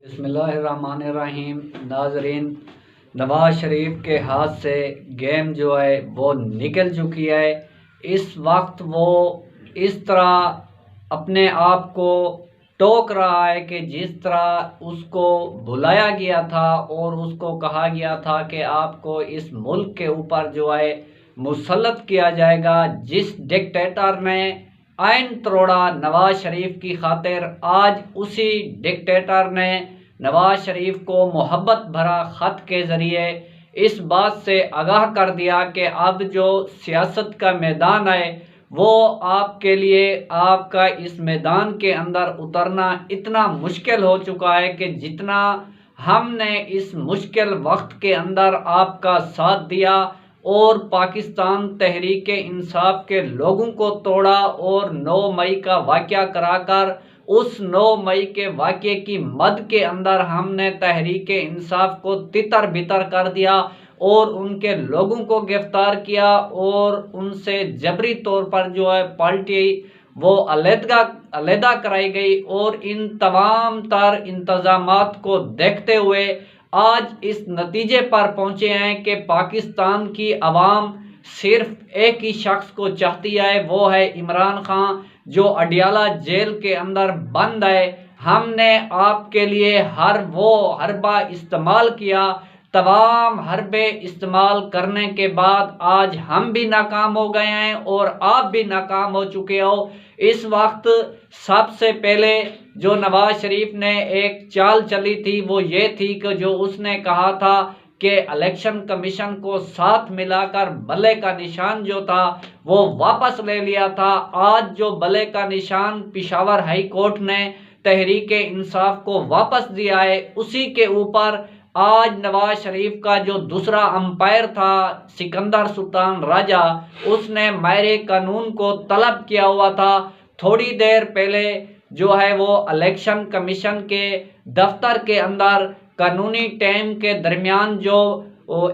बिस्मिल्लाहिर्रहमानिर्रहीम। नाजरीन, नवाज शरीफ के हाथ से गेम जो है वो निकल चुकी है। इस वक्त वो इस तरह अपने आप को टोक रहा है कि जिस तरह उसको बुलाया गया था और उसको कहा गया था कि आपको इस मुल्क के ऊपर जो है मुसल्लत किया जाएगा। जिस डिक्टेटर ने आइन तोड़ा नवाज शरीफ की खातिर, आज उसी डिक्टेटर ने नवाज शरीफ को मोहब्बत भरा ख़त के ज़रिए इस बात से आगाह कर दिया कि अब जो सियासत का मैदान है वो आपके लिए, आपका इस मैदान के अंदर उतरना इतना मुश्किल हो चुका है कि जितना हमने इस मुश्किल वक्त के अंदर आपका साथ दिया और पाकिस्तान तहरीक इंसाफ के लोगों को तोड़ा और 9 मई का वाक़या कराकर उस 9 मई के वाक़ये की मद के अंदर हमने तहरीक इंसाफ को तितर बितर कर दिया और उनके लोगों को गिरफ्तार किया और उनसे जबरी तौर पर जो है पार्टी वो अलहदा कराई गई। और इन तमाम तर इंतज़ामात को देखते हुए आज इस नतीजे पर पहुँचे हैं कि पाकिस्तान की आवाम सिर्फ एक ही शख्स को चाहती है, वो है इमरान खान, जो अडियाला जेल के अंदर बंद है। हमने आपके लिए हर वो हरबा इस्तेमाल किया, तमाम हरबे इस्तेमाल करने के बाद आज हम भी नाकाम हो गए हैं और आप भी नाकाम हो चुके हो। इस वक्त सबसे पहले जो नवाज शरीफ ने एक चाल चली थी वो ये थी कि जो उसने कहा था कि इलेक्शन कमीशन को साथ मिलाकर बल्ले का निशान जो था वो वापस ले लिया था। आज जो बल्ले का निशान पेशावर हाई कोर्ट ने तहरीक इंसाफ को वापस दिया है, उसी के ऊपर आज नवाज शरीफ का जो दूसरा अंपायर था सिकंदर सुल्तान राजा, उसने मायरे कानून को तलब किया हुआ था। थोड़ी देर पहले जो है वो इलेक्शन कमीशन के दफ्तर के अंदर कानूनी टाइम के दरमियान जो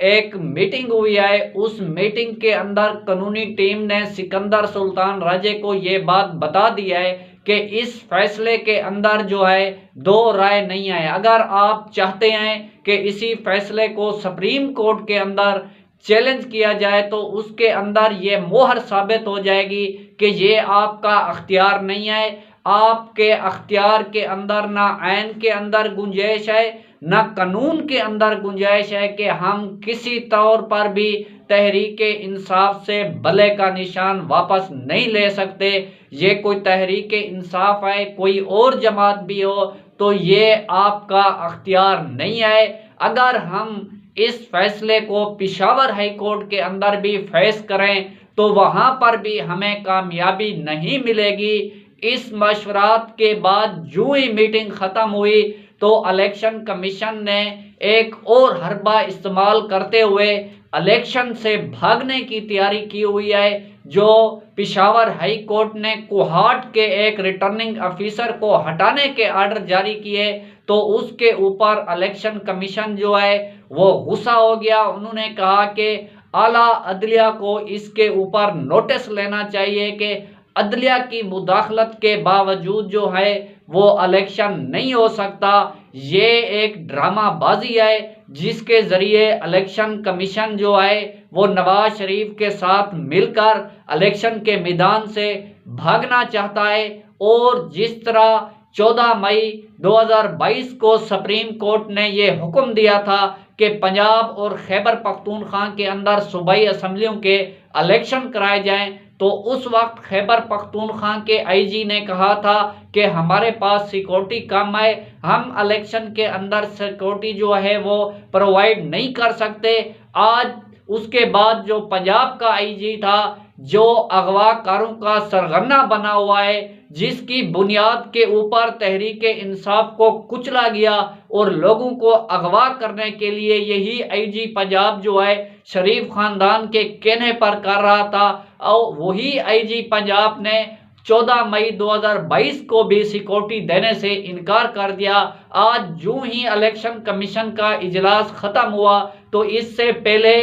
एक मीटिंग हुई है, उस मीटिंग के अंदर कानूनी टीम ने सिकंदर सुल्तान राजे को ये बात बता दी है कि इस फैसले के अंदर जो है दो राय नहीं है। अगर आप चाहते हैं कि इसी फैसले को सुप्रीम कोर्ट के अंदर चैलेंज किया जाए तो उसके अंदर ये मोहर साबित हो जाएगी कि ये आपका अख्तियार नहीं है। आपके अख्तियार के अंदर ना आइन के अंदर गुंजाइश है, ना कानून के अंदर गुंजाइश है कि हम किसी तौर पर भी तहरीक इंसाफ से बल्ले का निशान वापस नहीं ले सकते। ये कोई तहरीक इंसाफ है, कोई और जमात भी हो, तो ये आपका अख्तियार नहीं है। अगर हम इस फैसले को पेशावर हाई कोर्ट के अंदर भी फेस करें तो वहाँ पर भी हमें कामयाबी नहीं मिलेगी। इस मशवरात के बाद जो ही मीटिंग ख़त्म हुई तो इलेक्शन कमीशन ने एक और हरबा इस्तेमाल करते हुए इलेक्शन से भागने की तैयारी की हुई है। जो पेशावर हाई कोर्ट ने कोहाट के एक रिटर्निंग अफिसर को हटाने के आर्डर जारी किए तो उसके ऊपर इलेक्शन कमीशन जो है वो गुस्सा हो गया। उन्होंने कहा कि आला अदलिया को इसके ऊपर नोटिस लेना चाहिए कि अदलिया की मुदाखलत के बावजूद जो है वो इलेक्शन नहीं हो सकता। ये एक ड्रामाबाजी है जिसके ज़रिए इलेक्शन कमीशन जो है वो नवाज शरीफ के साथ मिलकर इलेक्शन के मैदान से भागना चाहता है। और जिस तरह 14 मई 2022 को सुप्रीम कोर्ट ने ये हुक्म दिया था कि पंजाब और खैबर पख्तूनख्वा के अंदर सूबाई असम्बलियों के इलेक्शन कराए जाएं, तो उस वक्त खैबर पख्तूनख्वा के आईजी ने कहा था कि हमारे पास सिक्योरिटी कम है, हम इलेक्शन के अंदर सिक्योरिटी जो है वो प्रोवाइड नहीं कर सकते। आज उसके बाद जो पंजाब का आईजी था, जो अगवाकारों का सरगना बना हुआ है, जिसकी बुनियाद के ऊपर तहरीक इंसाफ को कुचला गया और लोगों को अगवा करने के लिए यही आईजी पंजाब जो है शरीफ खानदान के कहने पर कर रहा था, और वही आईजी पंजाब ने 14 मई 2022 को भी सिक्योरिटी देने से इनकार कर दिया। आज जो ही इलेक्शन कमीशन का इजलास ख़त्म हुआ तो इससे पहले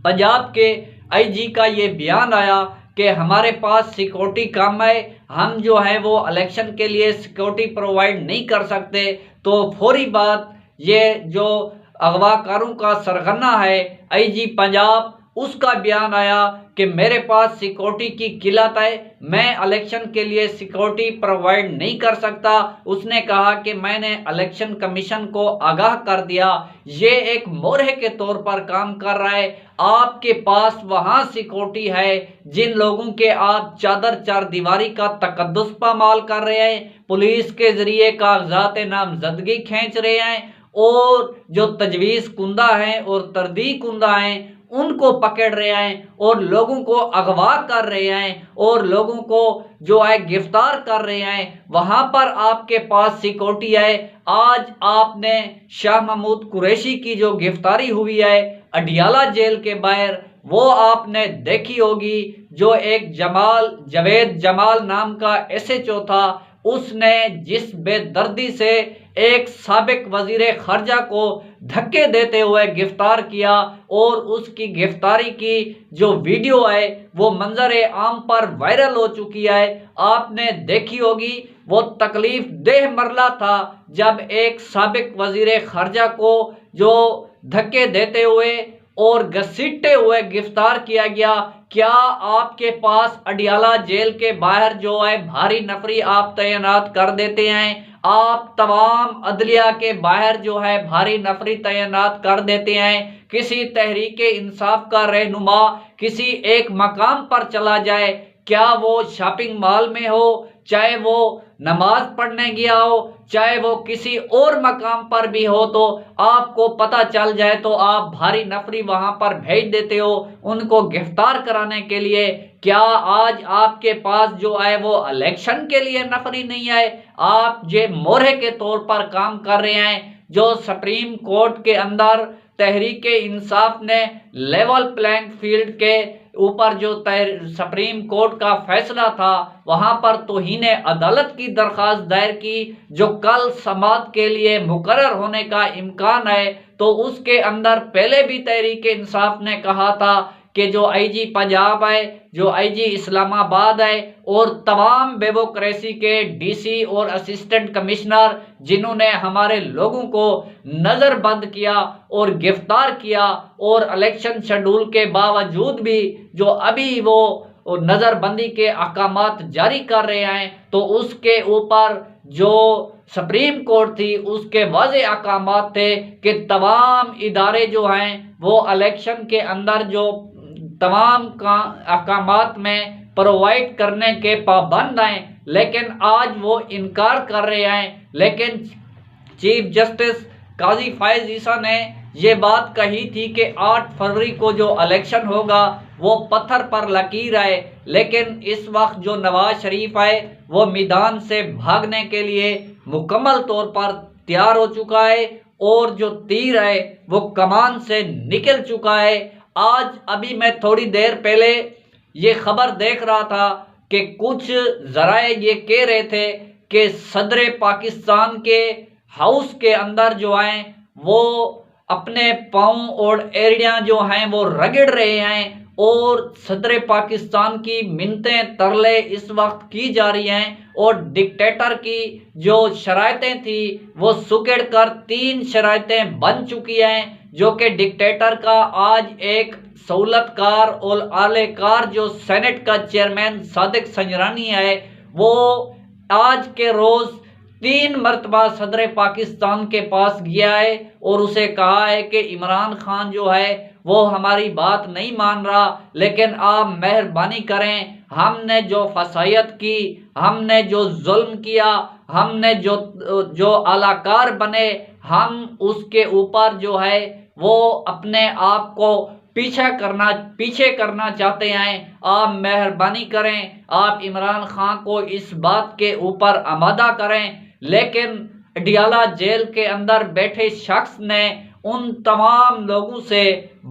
पंजाब के आईजी का ये बयान आया कि हमारे पास सिक्योरिटी कम है, हम जो है वो इलेक्शन के लिए सिक्योरिटी प्रोवाइड नहीं कर सकते, तो फौरी बात ये जो अगवाकारों का सरगना है आईजी पंजाब, उसका बयान आया कि मेरे पास सिक्योरिटी की किल्लत है, मैं इलेक्शन के लिए सिक्योरिटी प्रोवाइड नहीं कर सकता। उसने कहा कि मैंने इलेक्शन कमीशन को आगाह कर दिया, ये एक मोहरे के तौर पर काम कर रहा है। आपके पास वहां सिक्योरिटी है जिन लोगों के आप चादर चार दीवारी का तकद्दुस पामाल कर रहे हैं, पुलिस के जरिए कागजात नामजदगी खींच रहे हैं, और जो तजवीज़ कुंदा हैं और तरदी कुंदा हैं उनको पकड़ रहे हैं और लोगों को अगवा कर रहे हैं और लोगों को जो है गिरफ्तार कर रहे हैं, वहां पर आपके पास सिक्योरिटी है। आज आपने शाह महमूद कुरैशी की जो गिरफ्तारी हुई है अडियाला जेल के बाहर, वो आपने देखी होगी। जो एक जावेद जमाल नाम का एसएचओ था, उसने जिस बेदर्दी से एक साबिक वजीर खर्जा को धक्के देते हुए गिरफ्तार किया, और उसकी गिरफ्तारी की जो वीडियो है वो मंजर आम पर वायरल हो चुकी है, आपने देखी होगी। वो तकलीफ देह मरला था जब एक साबिक वजीर खर्जा को जो धक्के देते हुए और घसीटते हुए गिरफ्तार किया गया। क्या आपके पास अडियाला जेल के बाहर जो है भारी नफरी आप तैनात कर देते हैं, आप तमाम अदलिया के बाहर जो है भारी नफरी तैनात कर देते हैं। किसी तहरीक इंसाफ का रहनुमा किसी एक मकाम पर चला जाए, क्या वो शॉपिंग मॉल में हो, चाहे वो नमाज पढ़ने गया हो, चाहे वो किसी और मकाम पर भी हो, तो आपको पता चल जाए तो आप भारी नफरी वहां पर भेज देते हो उनको गिरफ्तार कराने के लिए। क्या आज आपके पास जो है वो इलेक्शन के लिए नफरी नहीं है? आप ये मोहरे के तौर पर काम कर रहे हैं। जो सुप्रीम कोर्ट के अंदर तहरीक इंसाफ ने लेवल प्लेइंग फील्ड के ऊपर जो सुप्रीम कोर्ट का फैसला था, वहां पर तौहीन अदालत की दरखास्त दायर की, जो कल समाअत के लिए मुकर्रर होने का इम्कान है, तो उसके अंदर पहले भी तहरीक इंसाफ ने कहा था कि जो आईजी पंजाब है, जो आईजी इस्लामाबाद है, और तमाम ब्यूरोक्रेसी के डीसी और असिस्टेंट कमिश्नर जिन्होंने हमारे लोगों को नज़रबंद किया और गिरफ्तार किया, और इलेक्शन शेड्यूल के बावजूद भी जो अभी वो नज़रबंदी के अहकामात जारी कर रहे हैं, तो उसके ऊपर जो सुप्रीम कोर्ट थी उसके वाज़े अहकामात थे कि तमाम इदारे जो हैं वो इलेक्शन के अंदर जो तमाम का अहकामात में प्रोवाइड करने के पाबंद हैं, लेकिन आज वो इनकार कर रहे हैं। लेकिन चीफ जस्टिस काजी फायज ईसा ने ये बात कही थी कि 8 फरवरी को जो इलेक्शन होगा वो पत्थर पर लकीर है, लेकिन इस वक्त जो नवाज शरीफ है वो मैदान से भागने के लिए मुकम्मल तौर पर तैयार हो चुका है, और जो तीर है वो कमान से निकल चुका है। आज अभी मैं थोड़ी देर पहले ये खबर देख रहा था कि कुछ जराए ये कह रहे थे कि सदर पाकिस्तान के हाउस के अंदर जो हैं वो अपने पाँव और एड़ियाँ जो हैं वो रगड़ रहे हैं, और सदर पाकिस्तान की मिन्नतें तरले इस वक्त की जा रही हैं, और डिक्टेटर की जो शरायतें थी वो सुकेड़ कर 3 शरायतें बन चुकी हैं, जो कि डिक्टेटर का आज एक सहूलतकार और आलेकार जो सेनेट का चेयरमैन सादिक संजरानी है, वो आज के रोज़ 3 मरतबा सदर पाकिस्तान के पास गया है और उसे कहा है कि इमरान खान जो है वो हमारी बात नहीं मान रहा, लेकिन आप मेहरबानी करें, हमने जो फसायत की, हमने जो जुल्म किया, हमने जो आलाकार बने, हम उसके ऊपर जो है वो अपने आप को पीछे करना चाहते हैं। आप मेहरबानी करें, आप इमरान खान को इस बात के ऊपर आमादा करें। लेकिन अडियाला जेल के अंदर बैठे शख्स ने उन तमाम लोगों से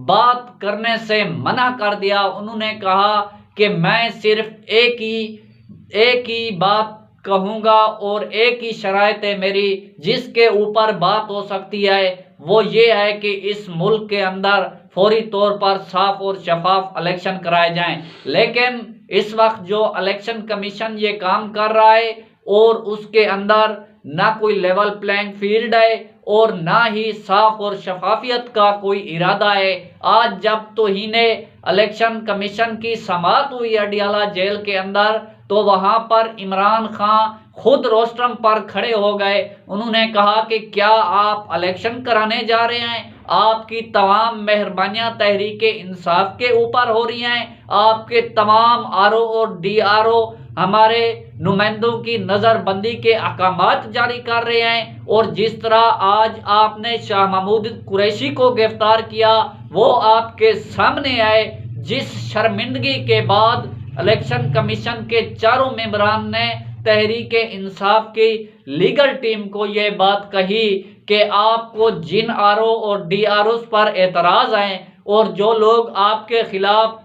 बात करने से मना कर दिया। उन्होंने कहा कि मैं सिर्फ एक ही बात कहूँगा और एक ही शराइत है मेरी जिसके ऊपर बात हो सकती है, वो ये है कि इस मुल्क के अंदर फौरी तौर पर साफ और शफाफ इलेक्शन कराए जाएं। लेकिन इस वक्त जो इलेक्शन कमीशन ये काम कर रहा है और उसके अंदर ना कोई लेवल प्लेइंग फील्ड है और ना ही साफ और शफाफियत का कोई इरादा है। आज जब तौहीन इलेक्शन कमीशन की समाअत हुई अडियाला जेल के अंदर, तो वहां पर इमरान खान खुद रोस्ट्रम पर खड़े हो गए। उन्होंने कहा कि क्या आप इलेक्शन कराने जा रहे हैं? आपकी तमाम मेहरबानियां तहरीक इंसाफ के ऊपर हो रही हैं। आपके तमाम आरओ और डीआरओ हमारे नुमाइंदों की नजरबंदी के अहकामात जारी कर रहे हैं। और जिस तरह आज आपने शाह महमूद कुरैशी को गिरफ्तार किया वो आपके सामने आए, जिस शर्मिंदगी के बाद इलेक्शन कमीशन के चारों मेंबरान ने तहरीक इंसाफ की लीगल टीम को यह बात कही कि आपको जिन आरओ और डीआरओ पर एतराज है और जो लोग आपके खिलाफ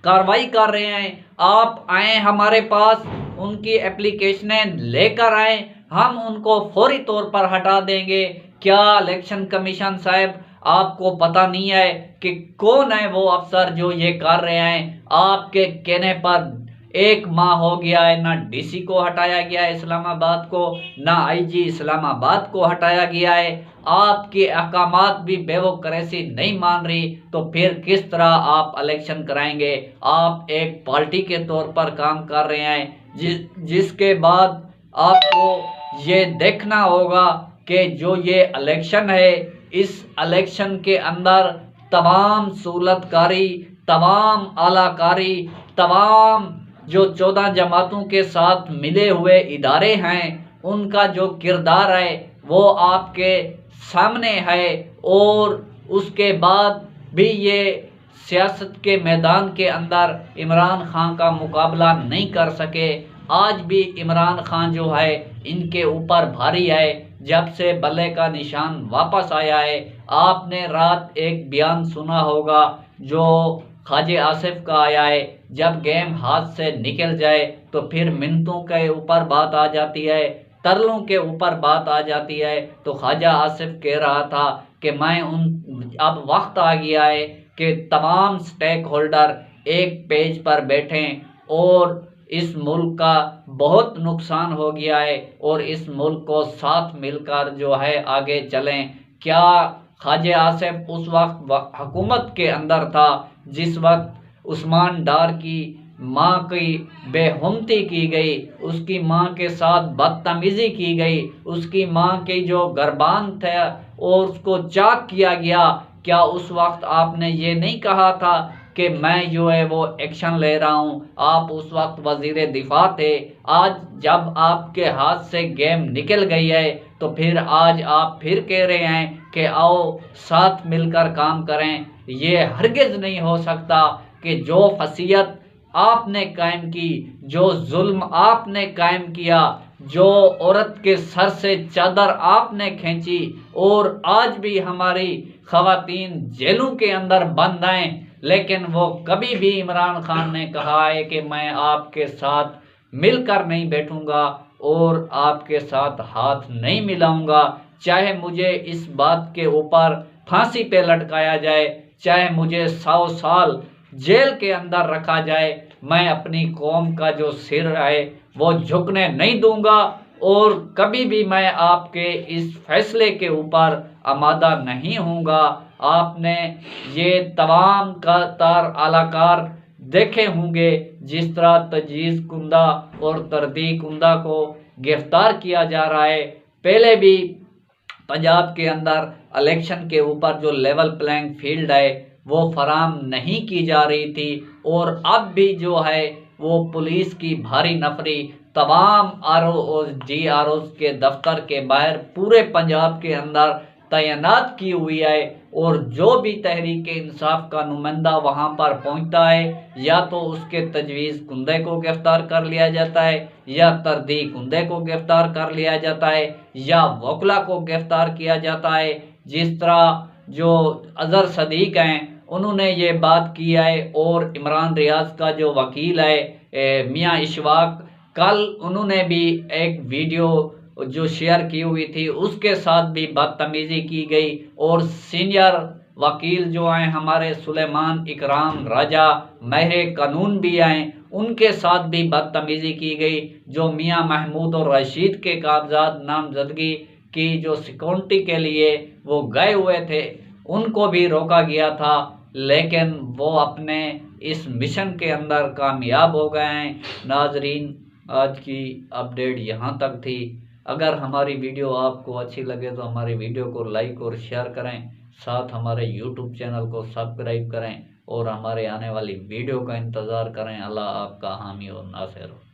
कार्रवाई कर रहे हैं, आप आए हमारे पास, उनकी एप्लीकेशनें लेकर आए, हम उनको फौरी तौर पर हटा देंगे। क्या इलेक्शन कमीशन साहब आपको पता नहीं है कि कौन है वो अफसर जो ये कर रहे हैं? आपके कहने पर 1 माह हो गया है, ना डीसी को हटाया गया है इस्लामाबाद को, ना आईजी इस्लामाबाद को हटाया गया है। आपके अहकामात भी बेवकूफ़ी नहीं मान रही, तो फिर किस तरह आप इलेक्शन कराएंगे? आप एक पार्टी के तौर पर काम कर रहे हैं, जिसके बाद आपको ये देखना होगा कि जो ये इलेक्शन है, इस इलेक्शन के अंदर तमाम सहूलतकारी, तमाम आलाकारी, तमाम जो 14 जमातों के साथ मिले हुए इदारे हैं, उनका जो किरदार है वो आपके सामने है। और उसके बाद भी ये सियासत के मैदान के अंदर इमरान खान का मुकाबला नहीं कर सके। आज भी इमरान खान जो है इनके ऊपर भारी है। जब से बल्ले का निशान वापस आया है, आपने रात एक बयान सुना होगा जो ख्वाजा आसिफ का आया है, जब गेम हाथ से निकल जाए तो फिर मिन्नतों के ऊपर बात आ जाती है, तरलों के ऊपर बात आ जाती है। तो ख्वाजा आसिफ कह रहा था कि अब वक्त आ गया है कि तमाम स्टेक होल्डर एक पेज पर बैठें और इस मुल्क का बहुत नुकसान हो गया है और इस मुल्क को साथ मिलकर जो है आगे चलें। क्या ख्वाजा आसिफ उस वक्त हुकूमत के अंदर था जिस वक्त उस्मान डार की माँ की बेहुमती की गई, उसकी माँ के साथ बदतमीज़ी की गई, उसकी माँ के जो गर्भान थे और उसको चाक किया गया? क्या उस वक्त आपने ये नहीं कहा था कि मैं जो है वो एक्शन ले रहा हूँ? आप उस वक्त वजीर दिफा थे। आज जब आपके हाथ से गेम निकल गई है तो फिर आज आप फिर कह रहे हैं कि आओ साथ मिलकर काम करें। ये हरगिज़ नहीं हो सकता कि जो फसीयत आपने कायम की, जो जुल्म आपने कायम किया, जो औरत के सर से चादर आपने खींची और आज भी हमारी खवातीन जेलों के अंदर बंद हैं, लेकिन वो कभी भी इमरान खान ने कहा है कि मैं आपके साथ मिलकर नहीं बैठूंगा और आपके साथ हाथ नहीं मिलाऊंगा, चाहे मुझे इस बात के ऊपर फांसी पे लटकाया जाए, चाहे मुझे 100 साल जेल के अंदर रखा जाए, मैं अपनी कौम का जो सिर है वो झुकने नहीं दूंगा और कभी भी मैं आपके इस फैसले के ऊपर आमादा नहीं होऊंगा। आपने ये तमाम का तार आलाकार देखे होंगे, जिस तरह तजवीज़ कुंदा और तरदी कुंदा को गिरफ्तार किया जा रहा है। पहले भी पंजाब के अंदर इलेक्शन के ऊपर जो लेवल प्लेइंग फील्ड है वो फराम नहीं की जा रही थी और अब भी जो है वो पुलिस की भारी नफरी तमाम आरओ और डीआरओ के दफ्तर के बाहर पूरे पंजाब के अंदर तैनात की हुई है। और जो भी तहरीक इंसाफ का नुमाइंदा वहां पर पहुंचता है, या तो उसके तजवीज़ कुंदे को गिरफ्तार कर लिया जाता है, या तरदी कुंदे को गिरफ्तार कर लिया जाता है, या वकला को गिरफ्तार किया जाता है। जिस तरह जो अजहर सदीक हैं उन्होंने ये बात की है और इमरान रियाज का जो वकील है मियाँ इशफाक, कल उन्होंने भी एक वीडियो जो शेयर की हुई थी उसके साथ भी बदतमीज़ी की गई। और सीनियर वकील जो हैं हमारे सुलेमान इकराम राजा महरे कानून भी आए, उनके साथ भी बदतमीज़ी की गई। जो मियां महमूद और रशीद के कागजात नामजदगी की जो सिक्योरिटी के लिए वो गए हुए थे, उनको भी रोका गया था, लेकिन वो अपने इस मिशन के अंदर कामयाब हो गए हैं। नाजरीन, आज की अपडेट यहाँ तक थी। अगर हमारी वीडियो आपको अच्छी लगे तो हमारी वीडियो को लाइक और शेयर करें, साथ हमारे यूट्यूब चैनल को सब्सक्राइब करें और हमारे आने वाली वीडियो का इंतज़ार करें। अल्लाह आपका हामी और नासिर हो।